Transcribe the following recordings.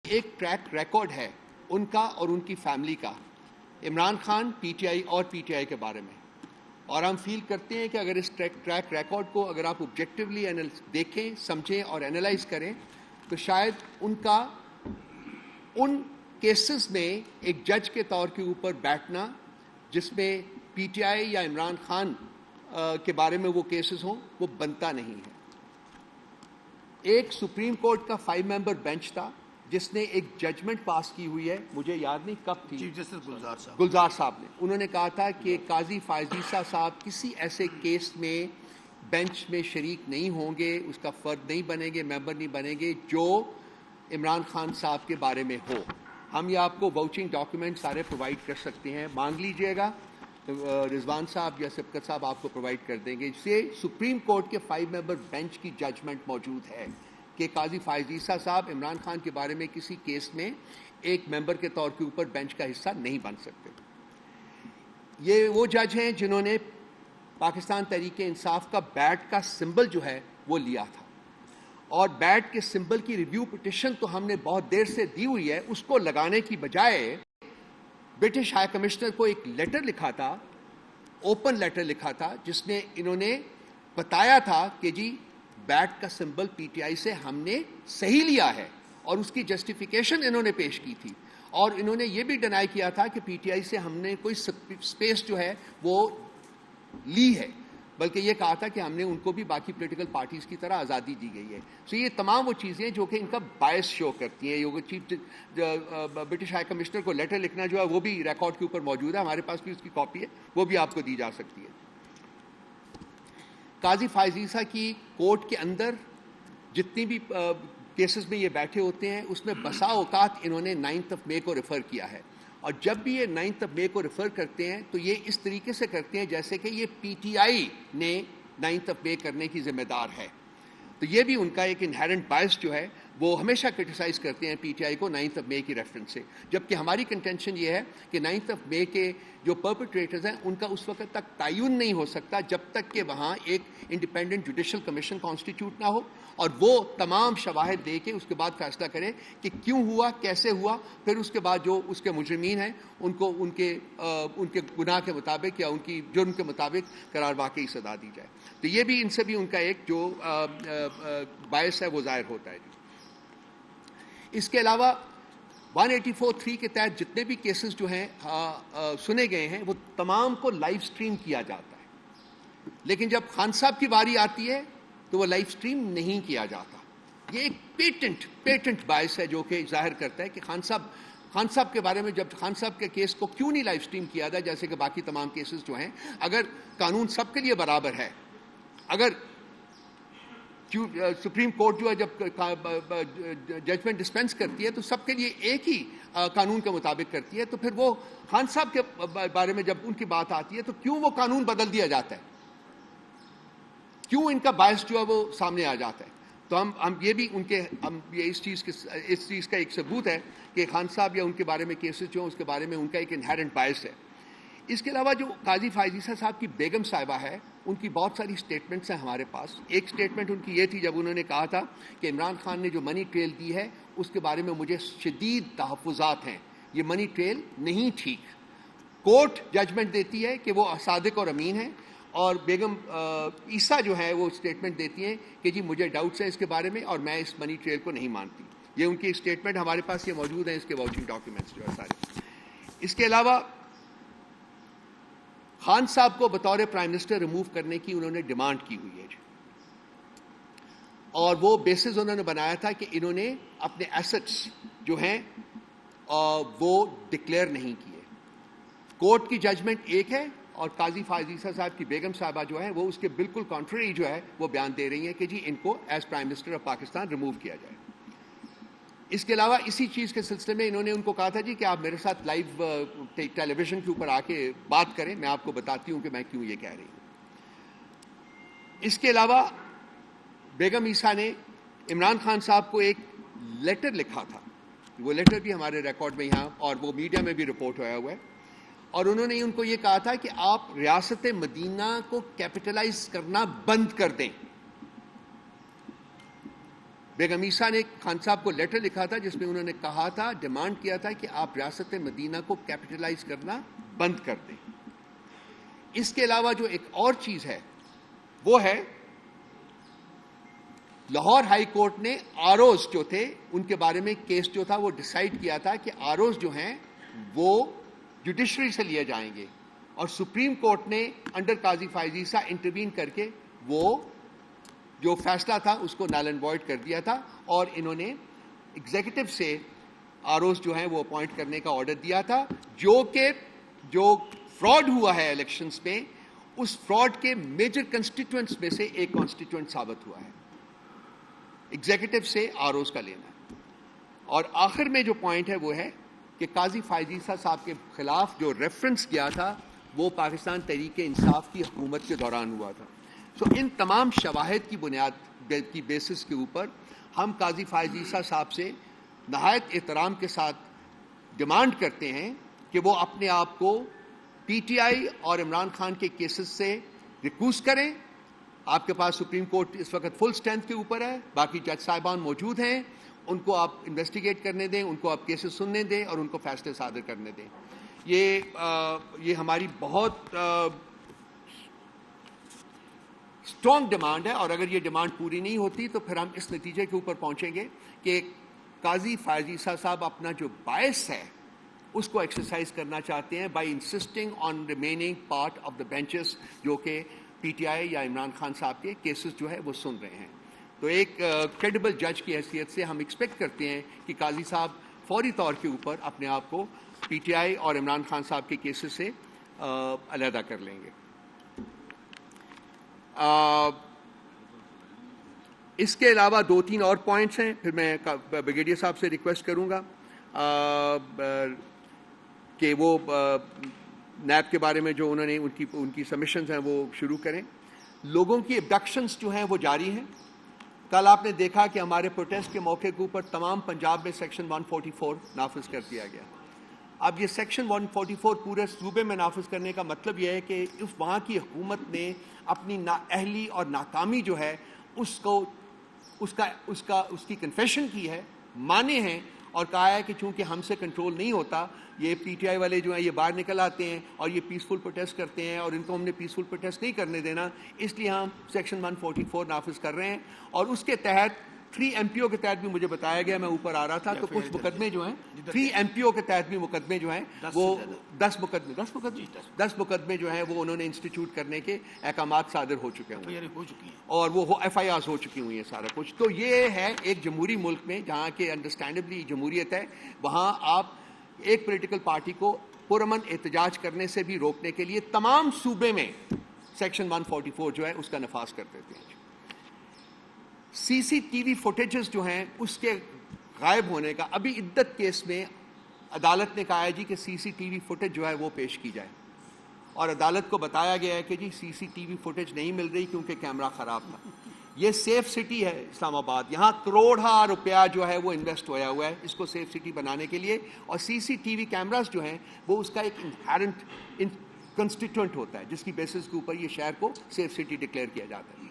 ایک track record ہے ان کا اور ان کی فیملی کا Imran Khan P T I اور پی ٹی آئی کے بارے میں، اور ہم فیل کرتے ہیں کہ اگر اس ٹریک ریکارڈ کو اگر آپ آبجیکٹیولی دیکھیں، سمجھیں اور اینالائز کریں تو شاید ان کیسز میں ایک جج کے طور کے اوپر بیٹھنا جس میں پی ٹی آئی یا عمران خان کے بارے میں وہ کیسز ہوں، وہ بنتا نہیں ہے۔ ایک سپریم کورٹ کا 5 ممبر بینچ تھا جس نے ایک ججمنٹ پاس کی ہوئی ہے، مجھے یاد نہیں کب تھی، چیف جسٹس گلزار صاحب نے، انہوں نے کہا تھا کہ قاضی فائز عیسیٰ صاحب کسی ایسے کیس میں بینچ میں شریک نہیں ہوں گے، اس کا فرد نہیں بنیں گے، ممبر نہیں بنیں گے جو عمران خان صاحب کے بارے میں ہو۔ ہم یہ آپ کو واؤچنگ ڈاکیومنٹ سارے پرووائڈ کر سکتے ہیں، مانگ لیجئے گا، رضوان صاحب یا سبقت صاحب آپ کو پرووائڈ کر دیں گے۔ سے سپریم کورٹ کے 5 ممبر بینچ کی ججمنٹ موجود ہے کہ قاضی فائز عیسیٰ صاحب عمران خان کے بارے میں کسی کیس میں ایک ممبر کے طور کے اوپر بینچ کا حصہ نہیں بن سکتے۔ یہ وہ جج ہیں جنہوں نے پاکستان تحریک انصاف کا بیٹ کا سمبل جو ہے وہ لیا تھا، اور بیٹ کے سمبل کی ریویو پٹیشن تو ہم نے بہت دیر سے دی ہوئی ہے، اس کو لگانے کی بجائے برٹش ہائی کمشنر کو ایک لیٹر لکھا تھا، اوپن لیٹر لکھا تھا، جس میں انہوں نے بتایا تھا کہ جی بیٹ کا سمبل پی ٹی آئی سے ہم نے صحیح لیا ہے، اور اس کی جسٹیفیکیشن انہوں نے پیش کی تھی، اور انہوں نے یہ بھی ڈینائی کیا تھا کہ پی ٹی آئی سے ہم نے کوئی سپیس جو ہے وہ لی ہے، بلکہ یہ کہا تھا کہ ہم نے ان کو بھی باقی پولیٹیکل پارٹیز کی طرح آزادی دی گئی ہے۔ سو یہ تمام وہ چیزیں جو کہ ان کا باعث شو کرتی ہیں، یہ چیف برٹش ہائی کمشنر کو لیٹر لکھنا جو ہے وہ بھی ریکارڈ کے اوپر موجود ہے، ہمارے پاس بھی اس کی کاپی ہے، وہ بھی آپ کو دی جا سکتی ہے۔ قاضی فائز عیسیٰ کی کورٹ کے اندر جتنی بھی کیسز میں یہ بیٹھے ہوتے ہیں اس میں بسا اوقات انہوں نے 9 مئی کو ریفر کیا ہے، اور جب بھی یہ 9 مئی کو ریفر کرتے ہیں تو یہ اس طریقے سے کرتے ہیں جیسے کہ یہ پی ٹی آئی نے 9 مئی کرنے کی ذمہ دار ہے۔ تو یہ بھی ان کا ایک انہیرنٹ باعث جو ہے وہ ہمیشہ کرٹیسائز کرتے ہیں پی ٹی آئی کو 9 مئی کی ریفرنس سے، جبکہ ہماری کنٹینشن یہ ہے کہ 9 مئی کے جو پرپیٹریٹرز ہیں ان کا اس وقت تک تعین نہیں ہو سکتا جب تک کہ وہاں ایک انڈیپینڈنٹ جوڈیشل کمیشن کانسٹیٹیوٹ نہ ہو اور وہ تمام شواہد دے کے اس کے بعد فیصلہ کرے کہ کیوں ہوا، کیسے ہوا، پھر اس کے بعد جو اس کے مجرمین ہیں ان کو ان کے گناہ کے مطابق یا ان کی جرم کے مطابق قرار واقعی سزا دی جائے۔ تو یہ بھی ان سے بھی ان کا ایک جو باعث ہے وہ ظاہر ہوتا ہے۔ اس کے علاوہ 184(3) کے تحت جتنے بھی کیسز جو ہیں سنے گئے ہیں وہ تمام کو لائیو سٹریم کیا جاتا ہے، لیکن جب خان صاحب کی باری آتی ہے تو وہ لائیو سٹریم نہیں کیا جاتا۔ یہ ایک پیٹنٹ باعث ہے جو کہ ظاہر کرتا ہے کہ خان صاحب کے بارے میں جب خان صاحب کے کیس کو کیوں نہیں لائیو سٹریم کیا جائے جیسے کہ باقی تمام کیسز جو ہیں۔ اگر قانون سب کے لیے برابر ہے، اگر سپریم کورٹ جو ہے جب ججمنٹ ڈسپینس کرتی ہے تو سب کے لیے ایک ہی قانون کے مطابق کرتی ہے، تو پھر وہ خان صاحب کے بارے میں جب ان کی بات آتی ہے تو کیوں وہ قانون بدل دیا جاتا ہے، کیوں ان کا باعث جو ہے وہ سامنے آ جاتا ہے۔ تو ہم یہ بھی یہ اس چیز کا ایک ثبوت ہے کہ خان صاحب یا ان کے بارے میں کیسز جو ہیں اس کے بارے میں ان کا ایک انہیرنٹ باعث ہے۔ اس کے علاوہ جو قاضی فائز عیسیٰ صاحب کی بیگم صاحبہ ہے ان کی بہت ساری سٹیٹمنٹس ہیں ہمارے پاس۔ ایک سٹیٹمنٹ ان کی یہ تھی جب انہوں نے کہا تھا کہ عمران خان نے جو منی ٹریل دی ہے اس کے بارے میں مجھے شدید تحفظات ہیں، یہ منی ٹریل نہیں ٹھیک۔ کورٹ ججمنٹ دیتی ہے کہ وہ صادق اور امین ہیں، اور بیگم عیسیٰ جو ہے وہ سٹیٹمنٹ دیتی ہیں کہ جی مجھے ڈاؤٹس ہیں اس کے بارے میں اور میں اس منی ٹریل کو نہیں مانتی۔ یہ ان کی سٹیٹمنٹ ہمارے پاس یہ موجود ہیں، اس کے واؤچنگ ڈاکیومنٹس جو ہے سارے۔ اس کے علاوہ خان صاحب کو بطور پرائم منسٹر ریموو کرنے کی انہوں نے ڈیمانڈ کی ہوئی ہے، اور وہ بیسز انہوں نے بنایا تھا کہ انہوں نے اپنے ایسٹس جو ہیں وہ ڈکلیئر نہیں کیے۔ کورٹ کی ججمنٹ ایک ہے اور قاضی فائز عیسیٰ صاحب کی بیگم صاحبہ جو ہے وہ اس کے بالکل کانٹریری جو ہے وہ بیان دے رہی ہیں کہ جی ان کو as prime minister of Pakistan remove کیا جائے۔ اس کے علاوہ اسی چیز کے سلسلے میں انہوں نے ان کو کہا تھا جی کہ آپ میرے ساتھ لائیو ٹیلی ویژن کے اوپر آ کے بات کریں، میں آپ کو بتاتی ہوں کہ میں کیوں یہ کہہ رہی ہوں۔ اس کے علاوہ بیگم عیسیٰ نے عمران خان صاحب کو ایک لیٹر لکھا تھا، وہ لیٹر بھی ہمارے ریکارڈ میں یہاں اور وہ میڈیا میں بھی رپورٹ ہوا ہوا ہے، اور انہوں نے ان کو یہ کہا تھا کہ آپ ریاست مدینہ کو کیپٹلائز کرنا بند کر دیں۔ بیگم عیسیٰ نے خان صاحب کو لیٹر لکھا تھا جس میں انہوں نے کہا تھا، ڈیمانڈ کیا تھا کہ آپ ریاست مدینہ کو کیپٹلائز کرنا بند کر دیں۔ اس کے علاوہ جو ایک اور چیز ہے وہ ہے لاہور ہائی کورٹ نے آروز جو تھے ان کے بارے میں کیس جو تھا وہ ڈیسائیڈ کیا تھا کہ آروز جو ہیں وہ جوڈیشری سے لیے جائیں گے، اور سپریم کورٹ نے انڈر قاضی فائز عیسیٰ انٹروین کر کے وہ جو فیصلہ تھا اس کو نل اینڈ وائڈ کر دیا تھا، اور انہوں نے ایگزیکٹو سے آروز جو ہیں وہ اپوائنٹ کرنے کا آرڈر دیا تھا، جو کہ جو فراڈ ہوا ہے الیکشنز میں اس فراڈ کے میجر کنسٹیٹوئنٹس میں سے ایک کانسٹیٹوئنٹ ثابت ہوا ہے، ایگزیکٹو سے آروز کا لینا ہے۔ اور آخر میں جو پوائنٹ ہے وہ ہے کہ قاضی فائز عیسیٰ صاحب کے خلاف جو ریفرنس کیا تھا وہ پاکستان تحریک انصاف کی حکومت کے دوران ہوا تھا۔ سو ان تمام شواہد کی بنیاد کی بیسس کے اوپر ہم قاضی فائز عیسیٰ صاحب سے نہایت احترام کے ساتھ ڈیمانڈ کرتے ہیں کہ وہ اپنے آپ کو پی ٹی آئی اور عمران خان کے کیسز سے ریکوز کریں۔ آپ کے پاس سپریم کورٹ اس وقت فل اسٹرینتھ کے اوپر ہے، باقی جج صاحبان موجود ہیں، ان کو آپ انویسٹیگیٹ کرنے دیں، ان کو آپ کیسز سننے دیں اور ان کو فیصلے صادر کرنے دیں۔ یہ ہماری بہت اسٹرانگ ڈیمانڈ ہے، اور اگر یہ ڈیمانڈ پوری نہیں ہوتی تو پھر ہم اس نتیجے کے اوپر پہنچیں گے کہ قاضی فائز عیسیٰ صاحب اپنا جو باعث ہے اس کو ایکسرسائز کرنا چاہتے ہیں by insisting on remaining part of the benches جو کہ پی ٹی آئی یا عمران خان صاحب کے کیسز جو ہے وہ سن رہے ہیں۔ تو ایک کریڈیبل جج کی حیثیت سے ہم ایکسپیکٹ کرتے ہیں کہ قاضی صاحب فوری طور کے اوپر اپنے آپ کو پی ٹی آئی اور عمران خان صاحب کے کیسز سے علیحدہ کر لیں گے۔ اس کے علاوہ دو تین اور پوائنٹس ہیں، پھر میں بریگیڈیئر صاحب سے ریکویسٹ کروں گا کہ وہ نیب کے بارے میں جو انہوں نے ان کی سبمیشنز ہیں وہ شروع کریں۔ لوگوں کی ابڈکشنز جو ہیں وہ جاری ہیں۔ کل آپ نے دیکھا کہ ہمارے پروٹیسٹ کے موقع کے اوپر تمام پنجاب میں سیکشن 144 نافذ کر دیا گیا۔ اب یہ سیکشن 144 پورے صوبے میں نافذ کرنے کا مطلب یہ ہے کہ وہاں کی حکومت نے اپنی نااہلی اور ناکامی جو ہے اس کی کنفیشن کی ہے، مانے ہیں، اور کہا ہے کہ چونکہ ہم سے کنٹرول نہیں ہوتا، یہ پی ٹی آئی والے جو ہیں یہ باہر نکل آتے ہیں اور یہ پیسفل پروٹیسٹ کرتے ہیں اور ان کو ہم نے پیسفل پروٹیسٹ نہیں کرنے دینا، اس لیے ہم سیکشن 144 نافذ کر رہے ہیں۔ اور اس کے تحت 3 ایم پی او کے تحت بھی مجھے بتایا گیا، میں اوپر آ رہا تھا تو کچھ مقدمے جو ہیں 3 ایم پی او کے تحت بھی مقدمے جو ہیں وہ 10 مقدمے جو ہیں وہ انہوں نے انسٹیٹیوٹ کرنے کے احکامات صادر ہو چکے ہیں اور وہ ایف آئی آرز ہو چکی ہوئی ہیں سارا کچھ۔ تو یہ ہے ایک جمہوری ملک میں جہاں کہ انڈرسٹینڈبلی جمہوریت ہے، وہاں آپ ایک پولیٹیکل پارٹی کو پرامن احتجاج کرنے سے بھی روکنے کے لیے تمام صوبے میں سیکشن 144 جو ہے اس کا نفاذ کر دیتے ہیں۔ سی سی ٹی وی فوٹیجز جو ہیں اس کے غائب ہونے کا، ابھی عدت کیس میں عدالت نے کہا ہے جی کہ سی سی ٹی وی فوٹیج جو ہے وہ پیش کی جائے، اور عدالت کو بتایا گیا ہے کہ جی سی سی ٹی وی فوٹیج نہیں مل رہی کیونکہ کیمرہ خراب تھا۔ یہ سیف سٹی ہے اسلام آباد، یہاں کروڑا روپیہ جو ہے وہ انویسٹ ہوا ہے اس کو سیف سٹی بنانے کے لیے، اور سی سی ٹی وی کیمراز جو ہیں وہ اس کا ایک انہیرنٹ کنسٹیٹوئنٹ ہوتا ہے جس کی بیسس کے اوپر یہ شہر کو سیف سٹی ڈکلیئر کیا جاتا ہے۔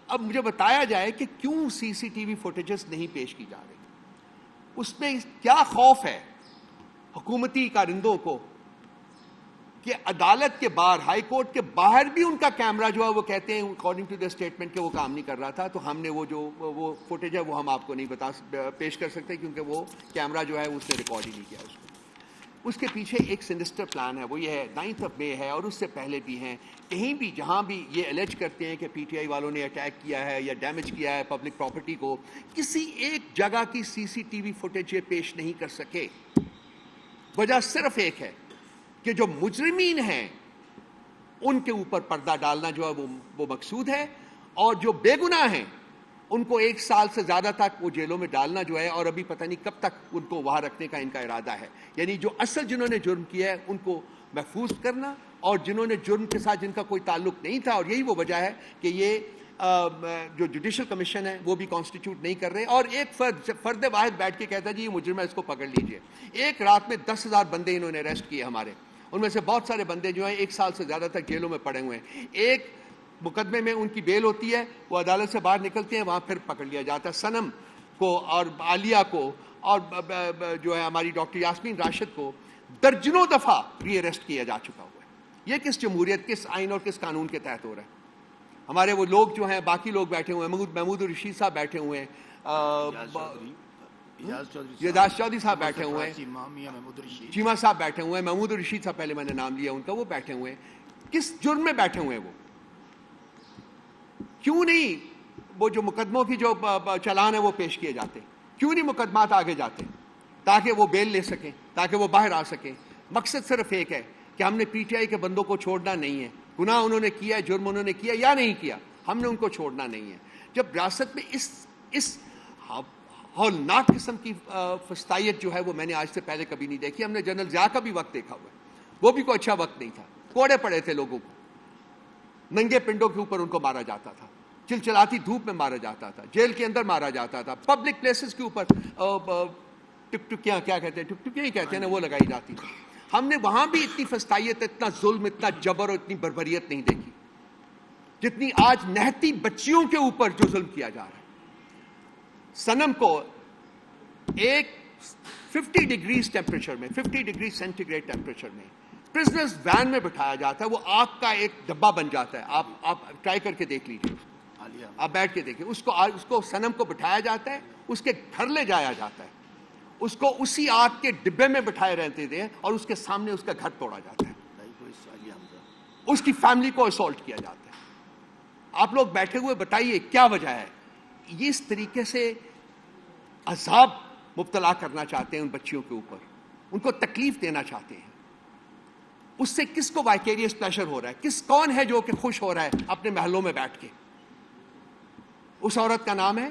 اب مجھے بتایا جائے کہ کیوں سی سی ٹی وی فوٹیجز نہیں پیش کی جا رہی، اس میں کیا خوف ہے حکومتی کارندوں کو کہ عدالت کے باہر، ہائی کورٹ کے باہر بھی ان کا کیمرہ جو ہے وہ کہتے ہیں اکارڈنگ ٹو دا اسٹیٹمنٹ کہ وہ کام نہیں کر رہا تھا، تو ہم نے وہ فوٹیج ہے وہ ہم آپ کو نہیں پیش کر سکتے کیونکہ وہ کیمرہ جو ہے اس نے ریکارڈ ہی نہیں کیا اس کو۔ اس کے پیچھے ایک سینسٹر پلان ہے، وہ یہ ہے 9 مئی ہے اور اس سے پہلے بھی ہیں، کہیں بھی جہاں بھی یہ الیج کرتے ہیں کہ پی ٹی آئی والوں نے اٹیک کیا ہے یا ڈیمیج کیا ہے پبلک پراپرٹی کو، کسی ایک جگہ کی سی سی ٹی وی فوٹیج یہ پیش نہیں کر سکے۔ وجہ صرف ایک ہے کہ جو مجرمین ہیں ان کے اوپر پردہ ڈالنا جو ہے وہ مقصود ہے، اور جو بے گناہ ہیں ان کو 1 سال سے زیادہ تک وہ جیلوں میں ڈالنا جو ہے، اور ابھی پتہ نہیں کب تک ان کو وہاں رکھنے کا ان کا ارادہ ہے۔ یعنی جو اصل جنہوں نے جرم کیا ہے ان کو محفوظ کرنا، اور جنہوں نے جرم کے ساتھ جن کا کوئی تعلق نہیں تھا، اور یہی وہ وجہ ہے کہ یہ جو جوڈیشل کمیشن ہے وہ بھی کانسٹیٹیوٹ نہیں کر رہے، اور ایک فرد واحد بیٹھ کے کہتا ہے جی یہ مجرم ہے اس کو پکڑ لیجئے۔ ایک رات میں 10,000 بندے انہوں نے اریسٹ کیے ہمارے، ان میں سے بہت سارے بندے جو ہیں 1 سال سے زیادہ تک جیلوں میں پڑے ہوئے ہیں۔ ایک مقدمے میں ان کی بیل ہوتی ہے، وہ عدالت سے باہر نکلتے ہیں، وہاں پھر پکڑ لیا جاتا ہے۔ صنم کو اور عالیہ کو اور جو ہے ہماری ڈاکٹر یاسمین راشد کو درجنوں دفعہ ری اریسٹ کیا جا چکا ہوا ہے. یہ کس جمہوریت, کس آئین اور کس قانون کے تحت ہو رہا ہے؟ ہمارے وہ لوگ جو ہیں, باقی لوگ بیٹھے ہوئے ہیں, محمود الرشید صاحب بیٹھے ہوئے ہیں, اعجاز چودھری صاحب بیٹھے ہوئے ہیں, چیمہ صاحب بیٹھے ہوئے ہیں, محمود الرشید صاحب پہلے میں نے نام لیا ان کا, وہ بیٹھے ہوئے ہیں. کس جرم میں بیٹھے ہوئے ہیں وہ؟ کیوں نہیں وہ جو مقدموں کی جو چلان ہے وہ پیش کیے جاتے؟ کیوں نہیں مقدمات آگے جاتے تاکہ وہ بیل لے سکیں, تاکہ وہ باہر آ سکیں؟ مقصد صرف ایک ہے کہ ہم نے پی ٹی آئی کے بندوں کو چھوڑنا نہیں ہے. گناہ انہوں نے کیا, جرم انہوں نے کیا یا نہیں کیا, ہم نے ان کو چھوڑنا نہیں ہے. جب ریاست میں اس ہولناک قسم کی فسطائیت جو ہے وہ میں نے آج سے پہلے کبھی نہیں دیکھی. ہم نے جنرل ضیاء کا بھی وقت دیکھا ہوا ہے, وہ بھی کوئی اچھا وقت نہیں تھا. کوڑے پڑے تھے لوگوں کو, ننگے پنڈوں کے اوپر ان کو مارا جاتا تھا, چلچلاتی دھوپ میں مارا جاتا تھا, جیل کے اندر مارا جاتا تھا, پبلک پلیسز کے اوپر ٹکٹکیاں, کیا کہتے ہیں, ٹکٹکیاں ہی کہتے ہیں نا, وہ لگائی جاتی تھی. ہم نے وہاں بھی اتنی فسطائیت, اتنا ظلم, اتنا جبر اور اتنی بربریت نہیں دیکھی جتنی آج نہتی بچیوں کے اوپر جو ظلم کیا جا رہا ہے. صنم کو ایک 50 ڈگریز ٹیمپریچر میں, 50 ڈگری سینٹی گریڈ ٹیمپریچر میں پرزنرز وین میں بٹھایا جاتا ہے. وہ آگ کا ایک ڈبہ بن جاتا ہے. آپ ٹرائی کر کے دیکھ لیجیے, آپ بیٹھ کے دیکھیں. اس کو صنم کو بٹھایا جاتا ہے, اس کے گھر لے جایا جاتا ہے, اس کو اسی آگ کے ڈبے میں بٹھائے رہتے تھے اور اس کے سامنے اس کا گھر توڑا جاتا ہے, اس کی فیملی کو اسالٹ کیا جاتا ہے. آپ لوگ بیٹھے ہوئے بتائیے کیا وجہ ہے؟ یہ اس طریقے سے عذاب مبتلا کرنا چاہتے ہیں ان بچیوں کے اوپر, ان کو تکلیف دینا چاہتے ہیں. اس سے کس کو وائکیریس پلیشر ہو رہا ہے؟ کون ہے جو کہ خوش ہو رہا ہے اپنے محلوں میں بیٹھ کے؟ اس عورت کا نام ہے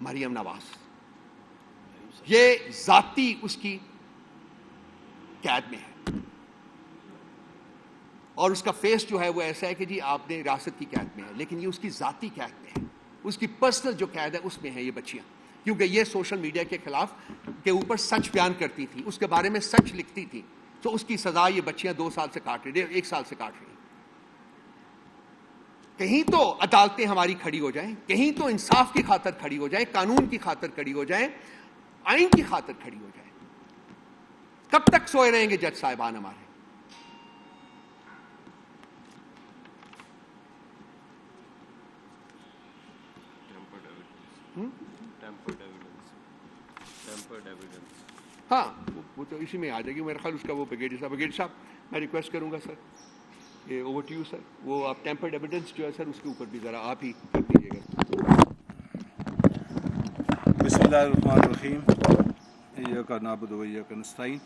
مریم نواز. یہ ذاتی اس کی قید میں ہے اور اس کا فیس جو ہے وہ ایسا ہے کہ جی آپ نے ریاست کی قید میں ہے, لیکن یہ اس کی ذاتی قید میں ہے, اس کی پرسنل جو قید ہے اس میں ہے یہ بچیاں. کیونکہ یہ سوشل میڈیا کے خلاف کے اوپر سچ بیان کرتی تھی, اس کے بارے میں سچ لکھتی تھی, تو اس کی سزا یہ بچیاں 2 سال سے کاٹ رہی, 1 سال سے کاٹ رہی. کہیں تو عدالتیں ہماری کھڑی ہو جائیں, کہیں تو انصاف کی خاطر کھڑی ہو جائیں, قانون کی خاطر کھڑی ہو جائیں, آئین کی خاطر کھڑی ہو جائیں. کب تک سوئے رہیں گے جج صاحبان ہمارے؟ ہاں وہ تو اسی میں آ جائے گی میرا خیال. اس کا وہ بریگیڈیئر صاحب میں ریکویسٹ کروں گا سر, یہ اوور ٹو یو سر. وہ آپ ٹیمپرڈ ایویڈنس جو ہے سر اس کے اوپر بھی ذرا آپ ہی کر دیجیے گا. بسم اللہ الرحمن الرحیم. ایاک نعبد و ایاک نستعین.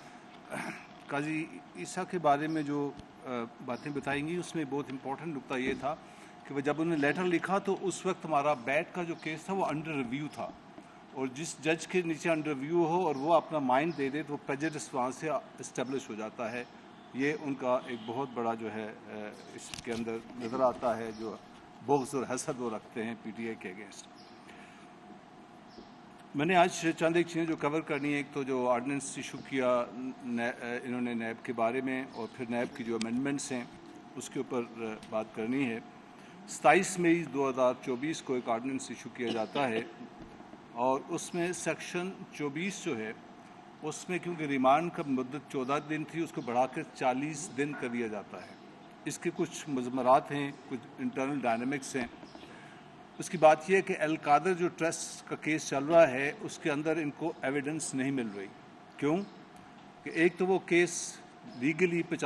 قاضی عیسیٰ کے بارے میں جو باتیں بتائیں گی اس میں بہت امپورٹنٹ نقطہ یہ تھا کہ وہ جب انہوں نے لیٹر لکھا تو اس وقت ہمارا بیٹ کا جو کیس تھا وہ انڈر ریویو تھا, اور جس جج کے نیچے انڈر ریویو ہو اور وہ اپنا مائنڈ دے دے تو پریجڈس وہاں سے اسٹیبلش ہو جاتا ہے. یہ ان کا ایک بہت بڑا جو ہے اس کے اندر نظر آتا ہے, جو بغض اور حسد وہ رکھتے ہیں پی ٹی آئی کے اگینسٹ. میں نے آج چند ایک چیزیں جو کور کرنی ہے. ایک تو جو آرڈیننس ایشو کیا انہوں نے نیب کے بارے میں, اور پھر نیب کی جو امینڈمنٹس ہیں اس کے اوپر بات کرنی ہے. 27 مئی 2024 کو ایک آرڈیننس ایشو کیا جاتا ہے, اور اس میں سیکشن 24 جو ہے اس میں کیونکہ ریمانڈ کا مدت 14 دن تھی, اس کو بڑھا کر 40 دن کر دیا جاتا ہے. اس کے کچھ مضمرات ہیں, کچھ انٹرنل ڈائنامکس ہیں. اس کی بات یہ ہے کہ القادر جو ٹرسٹ کا کیس چل رہا ہے اس کے اندر ان کو ایویڈنس نہیں مل رہی. کیوں کہ ایک تو وہ کیس لیگلی 50